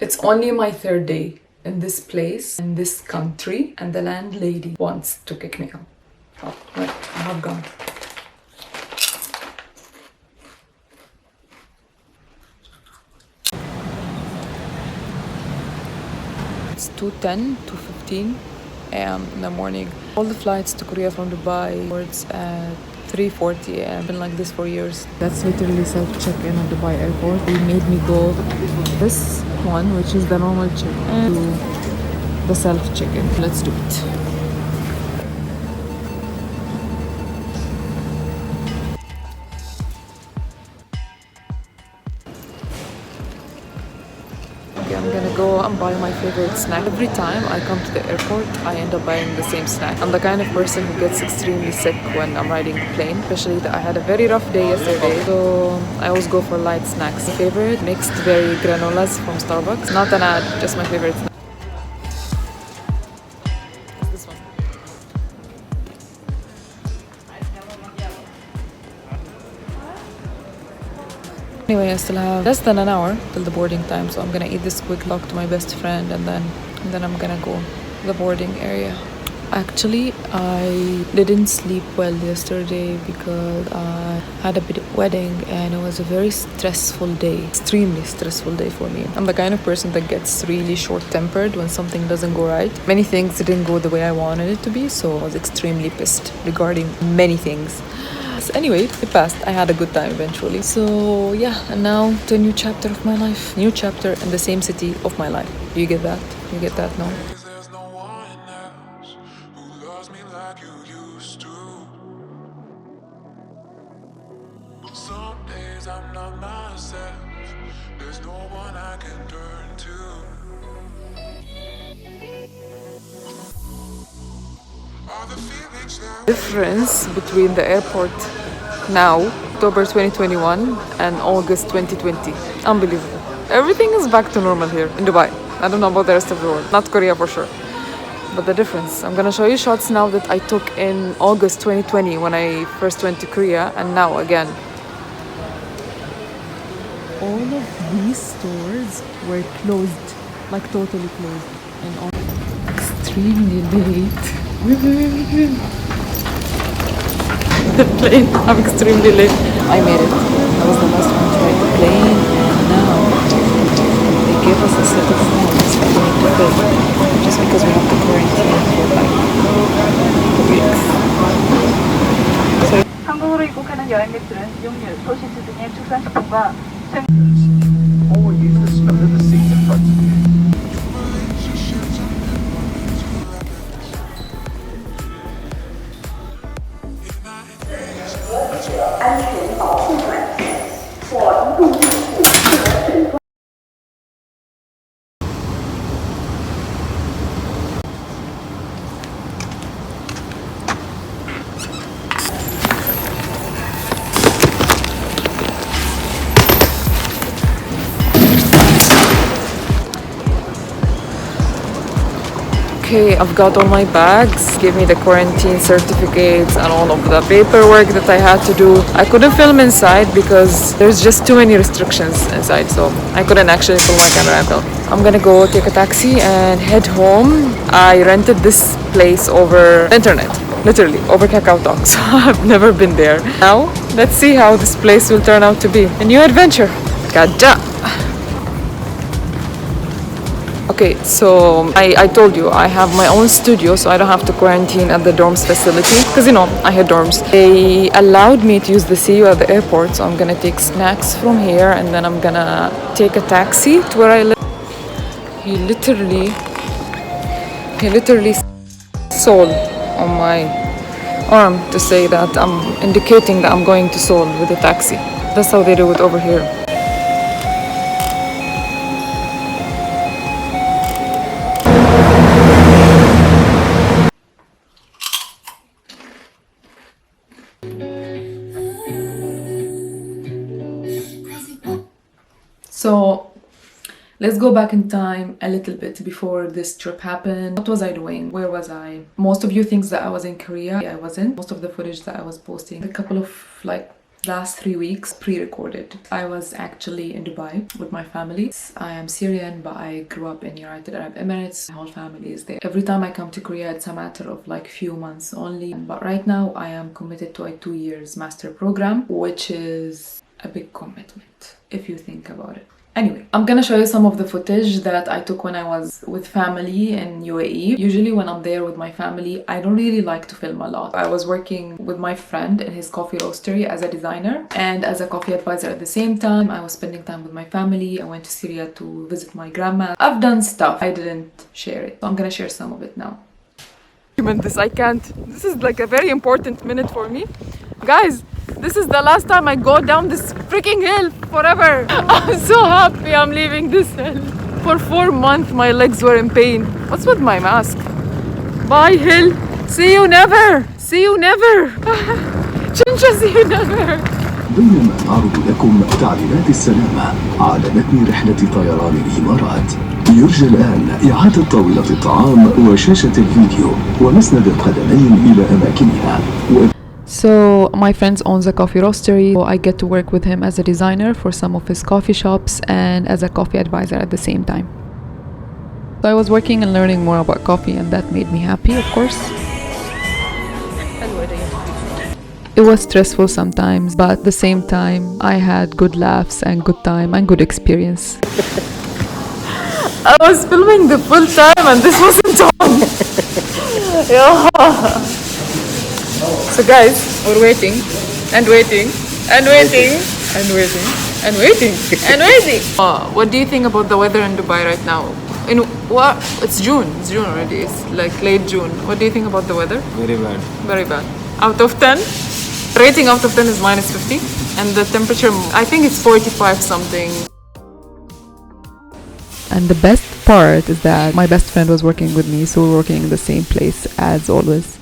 It's only my third day in this place, in this country, and the landlady wants to kick me out. Oh, right, I have gone. It's 2:10, 2:15 a.m. in the morning. All the flights to Korea from Dubai boards at 3:40 a.m. I've been like this for years. That's literally self-check-in at Dubai airport. They made me go this one, which is the normal check-in, to the self-check-in. Let's do it. Okay, I'm gonna go and buy my favorite snack. Every time I come to the airport, I end up buying the same snack. I'm the kind of person who gets extremely sick when I'm riding the plane, especially that I had a very rough day yesterday. So I always go for light snacks. My favorite mixed berry granolas from Starbucks. Not an ad, just my favorite snack. This one. Anyway, I still have less than an hour till the boarding time, so I'm gonna eat this quick talk to my best friend, and then I'm gonna go to the boarding area. Actually, I didn't sleep well yesterday because I had a big wedding and it was a very stressful day, extremely stressful day for me. I'm the kind of person that gets really short-tempered when something doesn't go right. Many things didn't go the way I wanted it to be, so I was extremely pissed regarding many things. Anyway, it passed. I had a good time eventually. So yeah, and now to a new chapter of my life. New chapter in the same city of my life. You get that? You get that now? There's no one else who loves me like you used to. Some days I'm not myself. There's no one I can turn to. All the feelings that Difference between the airport now, October 2021, and August 2020. Unbelievable. Everything is back to normal here in Dubai. I don't know about the rest of the world. Not Korea for sure. But the difference. I'm gonna show you shots now that I took in August 2020 when I first went to Korea, and now again. All of these stores were closed, like totally closed, and all extremely late. The plane. I'm extremely late. I made it. I was the last one to ride the plane, and now they gave us a set of forms that we need to fill just because we have to quarantine for like 2 weeks. So 한국으로 입국하는 여행 객들은 육류, 소시지 등의 축산식품과 Or use the smell of the seat in front of you. okay, I've got all my bags, gave me the quarantine certificates and all of the paperwork that I had to do. I couldn't film inside because there's just too many restrictions inside, so I couldn't actually pull my camera and film. I'm gonna go take a taxi and head home. I rented this place over internet, literally over Kakao Talk, so I've never been there. Now, let's see how this place will turn out to be. A new adventure. Gaja! Okay, so I told you I have my own studio, so I don't have to quarantine at the dorms facility because, you know, I had dorms. They allowed me to use the CU at the airport, so I'm gonna take snacks from here and then I'm gonna take a taxi to where I live. He literally Seoul on my arm to say that I'm indicating that I'm going to Seoul with a taxi. That's how they do it over here. So let's go back in time a little bit before this trip happened. What was I doing? Where was I? Most of you think that I was in Korea. I wasn't. Most of the footage that I was posting, a couple of like Last 3 weeks pre-recorded. I was actually in Dubai with my family. I am Syrian, but I grew up in United Arab Emirates. My whole family is there. Every time I come to Korea, it's a matter of like few months only. But right now I am committed to a 2 years master program, which is a big commitment if you think about it. Anyway, I'm gonna show you some of the footage that I took when I was with family in UAE. Usually when I'm there with my family, I don't really like to film a lot. I was working with my friend in his coffee roastery as a designer and as a coffee advisor at the same time. I was spending time with my family. I went to Syria to visit my grandma. I've done stuff. I didn't share it. So I'm gonna share some of it now. I can't. This is like a very important minute for me. Guys, this is the last time I go down this freaking hill forever. I'm so happy I'm leaving this hill. For 4 months my legs were in pain. What's with my mask? Bye hill. See you never. See you never. Chincha, see you never. بينما نعرض لكم تعليمات السلامة على متن رحلة طيران الإمارات. يرجى الآن إعادة طاولة الطعام وشاشة الفيديو ومسند القدمين إلى أماكنها. So my friend owns a coffee roastery. So I get to work with him as a designer for some of his coffee shops and as a coffee advisor at the same time. So I was working and learning more about coffee, and that made me happy, of course. It was stressful sometimes, but at the same time I had good laughs and good time and good experience. I was filming the full time and this wasn't on. Yeah. So guys, we're waiting and waiting and waiting and waiting and waiting and waiting. What do you think about the weather in Dubai right now? In what? It's June. It's June already. It's like late June. What do you think about the weather? Very bad. Very bad. Out of 10? Rating out of 10 is minus 50. And the temperature, I think it's 45 something. And the best part is that my best friend was working with me, so we're working in the same place as always.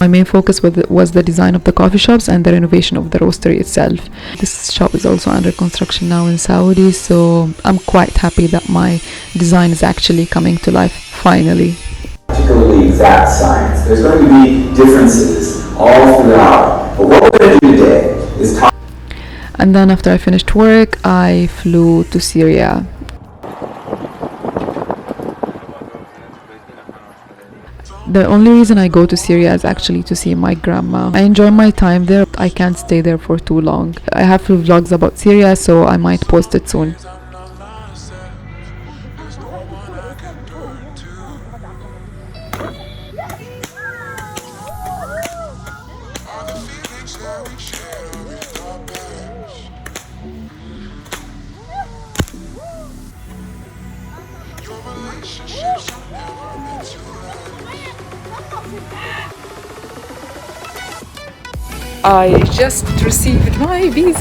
My main focus was the design of the coffee shops and the renovation of the roastery itself. This shop is also under construction now in Saudi, so I'm quite happy that my design is actually coming to life finally. Particularly exact science. There's going to be differences all throughout. But what we're going to do today is talk. And then after I finished work, I flew to Syria. The only reason I go to Syria is actually to see my grandma. I enjoy my time there. I can't stay there for too long. I have few vlogs about Syria, so I might post it soon. I just received my visa.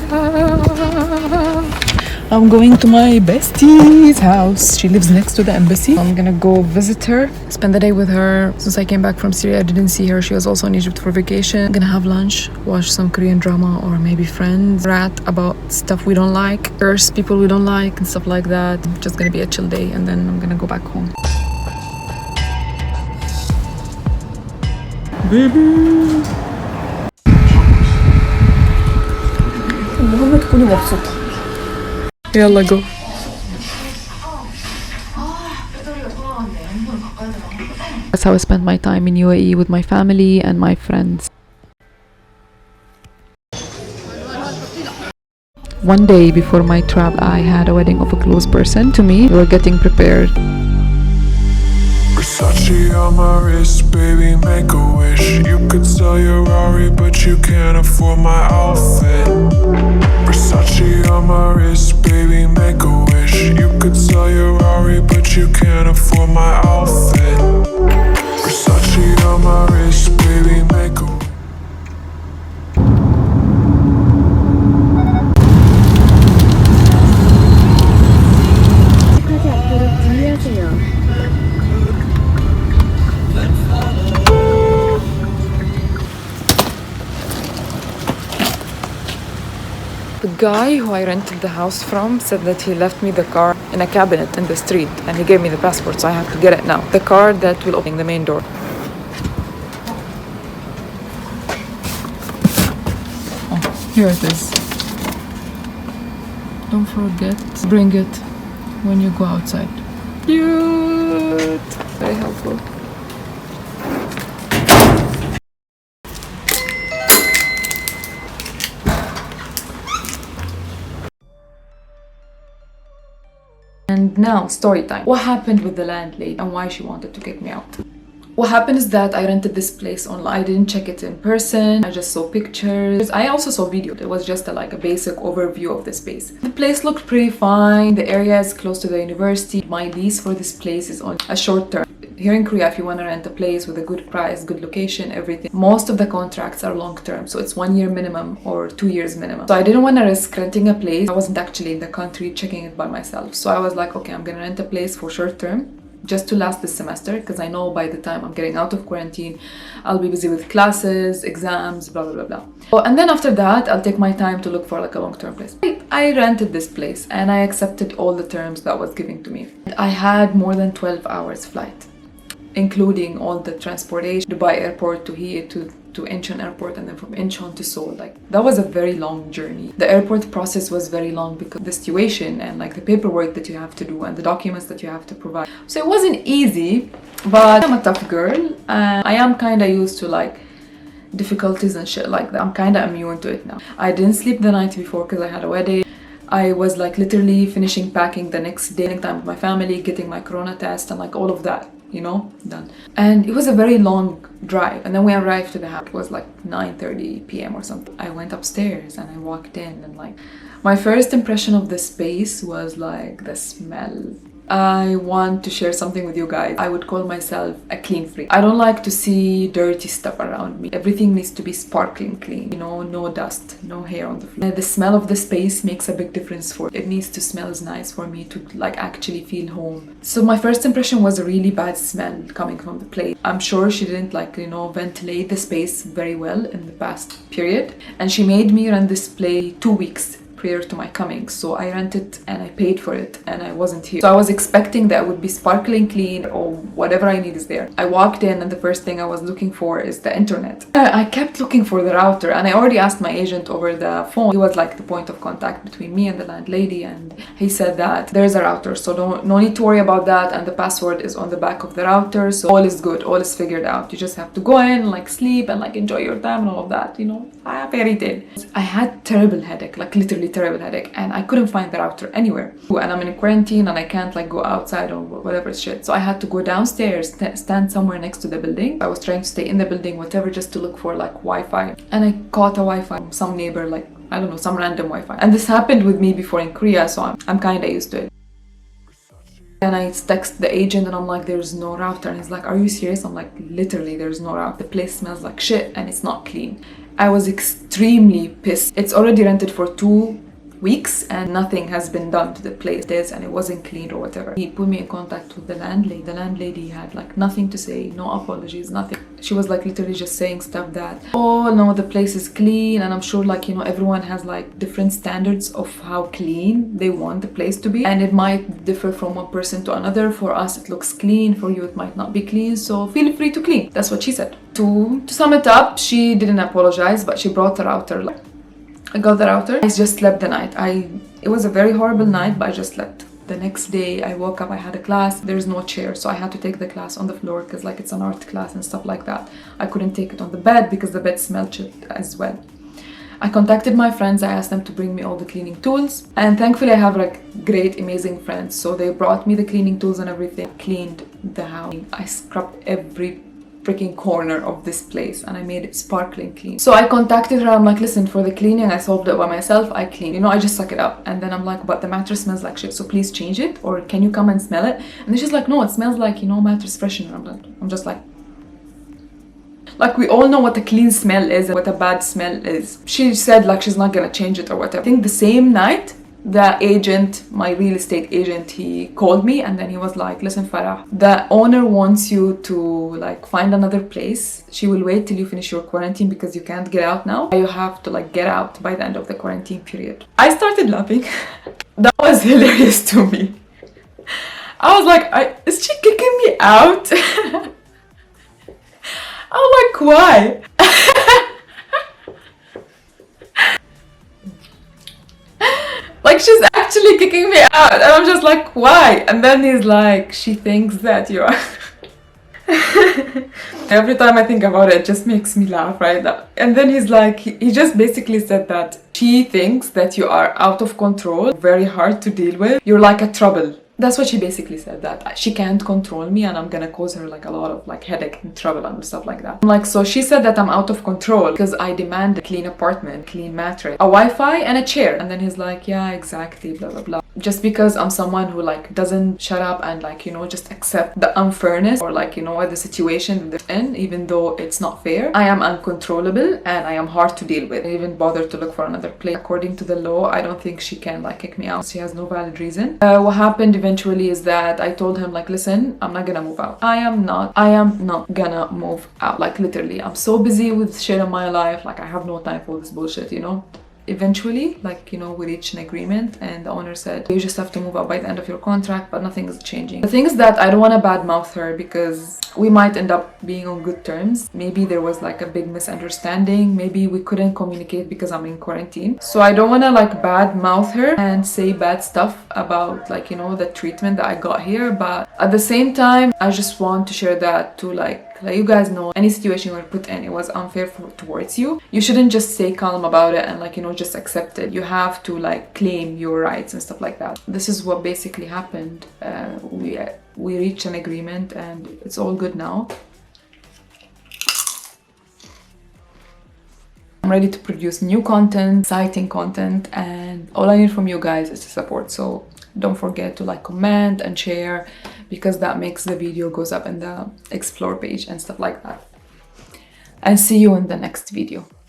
I'm going to my bestie's house. She lives next to the embassy. I'm gonna go visit her, spend the day with her. Since I came back from Syria, I didn't see her. She was also in Egypt for vacation. I'm gonna have lunch, watch some Korean drama or maybe Friends, rat about stuff we don't like, curse people we don't like and stuff like that. Just gonna be a chill day and then I'm gonna go back home. Baby. المهم تكوني مبسوطة. يلا جو. That's how I spent my time in UAE with my family and my friends. One day before my travel, I had a wedding of a close person to me. We were getting prepared. Versace on my wrist, baby, make a wish. You could sell your Rari, but you can't afford my outfit. Versace on my wrist, baby, make a wish. You could sell your Rari, but you can't afford my outfit. Versace on my wrist, baby, make a wish. The guy who I rented the house from said that he left me the car in a cabinet in the street and he gave me the passport, so I have to get it now. The car that will open the main door. Here it is. Don't forget to bring it when you go outside. Cute! Very helpful. And now, story time. What happened with the landlady and why she wanted to kick me out? What happened is that I rented this place online. I didn't check it in person. I just saw pictures. I also saw video. It was just like a basic overview of the space. The place looked pretty fine. The area is close to the university. My lease for this place is on a short term. Here in Korea, if you want to rent a place with a good price, good location, everything, most of the contracts are long term. So it's 1 year minimum or 2 years minimum. So I didn't want to risk renting a place. I wasn't actually in the country checking it by myself. So I was like, okay, I'm going to rent a place for short term, just to last this semester, because I know by the time I'm getting out of quarantine, I'll be busy with classes, exams, blah, blah, blah, blah. Oh, and then after that, I'll take my time to look for like a long-term place. I rented this place and I accepted all the terms that was given to me. I had more than 12 hours flight, including all the transportation, Dubai airport to here to Incheon airport, and then from Incheon to Seoul. Like, that was a very long journey. The airport process was very long because of the situation and like the paperwork that you have to do and the documents that you have to provide. So it wasn't easy, but I'm a tough girl and I am kind of used to like difficulties and shit like that. I'm kind of immune to it now. I didn't sleep the night before because I had a wedding. I was like literally finishing packing the next day, spending time with my family, getting my corona test and like all of that, you know, done. And it was a very long drive. And then we arrived to the house. It was like 9:30 p.m. or something. I went upstairs and I walked in and like my first impression of the space was like the smell. I want to share something with you guys. I would call myself a clean freak. I don't like to see dirty stuff around me. Everything needs to be sparkling clean, you know, no dust, no hair on the floor. The smell of the space makes a big difference for it. It needs to smell nice for me to like actually feel home. So my first impression was a really bad smell coming from the place. I'm sure she didn't like, you know, ventilate the space very well in the past period. And she made me run this place 2 weeks prior to my coming. So I rented and I paid for it and I wasn't here. So I was expecting that it would be sparkling clean or whatever I need is there. I walked in and the first thing I was looking for is the internet. I kept looking for the router and I already asked my agent over the phone. He was like the point of contact between me and the landlady, and he said that there's a router, so no need to worry about that, and the password is on the back of the router, so all is good, all is figured out. You just have to go in, like sleep and like enjoy your time and all of that, you know. I fairy tale. I had terrible headache, like literally terrible headache, and I couldn't find the router anywhere. And I'm in quarantine and I can't like go outside or whatever shit. So I had to go downstairs, stand somewhere next to the building. I was trying to stay in the building, whatever, just to look for like Wi-Fi. And I caught a Wi-Fi from some neighbor, like, I don't know, some random Wi-Fi. And this happened with me before in Korea, so I'm kind of used to it. And I text the agent and I'm like, there's no router. And he's like, are you serious? I'm like, literally, there's no router. The place smells like shit and it's not clean. I was extremely pissed. It's already rented for 2 weeks and nothing has been done to the place and it wasn't cleaned or whatever. He put me in contact with the landlady. The landlady had like nothing to say, no apologies, nothing. She was like literally just saying stuff that, oh no, the place is clean, and I'm sure like, you know, everyone has like different standards of how clean they want the place to be, and it might differ from one person to another. For us it looks clean, for you it might not be clean, so feel free to clean. That's what she said. To sum it up, she didn't apologize, but she brought the router. I got the router. I just slept the night. It was a very horrible night, but I just slept. The next day I woke up, I had a class. There's no chair, so I had to take the class on the floor because like it's an art class and stuff like that. I couldn't take it on the bed because the bed smelled shit as well. I contacted my friends. I asked them to bring me all the cleaning tools, and thankfully I have like great, amazing friends, so they brought me the cleaning tools and everything. Cleaned the house. I scrubbed every freaking corner of this place and I made it sparkling clean. So I contacted her. I'm like, listen, for the cleaning I solved it by myself. I clean, you know, I just suck it up. And then I'm like, but the mattress smells like shit, so please change it, or can you come and smell it? And then she's like, no, it smells like, you know, mattress freshener. I'm just like we all know what a clean smell is and what a bad smell is. She said like she's not gonna change it or whatever. I think the same night the agent, my real estate agent, he called me and then he was like, listen Farah, the owner wants you to like find another place. She will wait till you finish your quarantine because you can't get out now. You have to like get out by the end of the quarantine period. I started laughing. That was hilarious to me. I was like, is she kicking me out? I'm like, why? she's actually kicking me out. And I'm just like, why? And then he's like, she thinks that you are. Every time I think about it, it just makes me laugh, right? And then he's like, he just basically said that she thinks that you are out of control, very hard to deal with. You're like a trouble. That's what she basically said, that she can't control me and I'm gonna cause her like a lot of like headache and trouble and stuff like that. I'm like, so she said that I'm out of control because I demand a clean apartment, clean mattress, a Wi-Fi and a chair. And then he's like, yeah, exactly, blah, blah, blah. Just because I'm someone who like doesn't shut up and like, you know, just accept the unfairness or like, you know, the situation that they're in, even though it's not fair. I am uncontrollable and I am hard to deal with. I even bother to look for another place. According to the law, I don't think she can like kick me out. She has no valid reason. What happened eventually is that I told him like, listen, I'm not gonna move out. I am not gonna move out. Like literally, I'm so busy with shit in my life. Like I have no time for this bullshit, you know? Eventually, like, you know, we reached an agreement and the owner said, you just have to move out by the end of your contract, but nothing is changing. The thing is that I don't want to badmouth her because we might end up being on good terms. Maybe there was like a big misunderstanding. Maybe we couldn't communicate because I'm in quarantine. So I don't want to like badmouth her and say bad stuff about like, you know, the treatment that I got here. But at the same time, I just want to share that to like let you guys know any situation you were put in, it was unfair towards you. You shouldn't just stay calm about it and like, you know, just accept it. You have to like claim your rights and stuff like that. This is what basically happened. We reached an agreement and it's all good now. I'm ready to produce new content, exciting content, and all I need from you guys is the support. So don't forget to like, comment and share because that makes the video goes up in the explore page and stuff like that. And see you in the next video.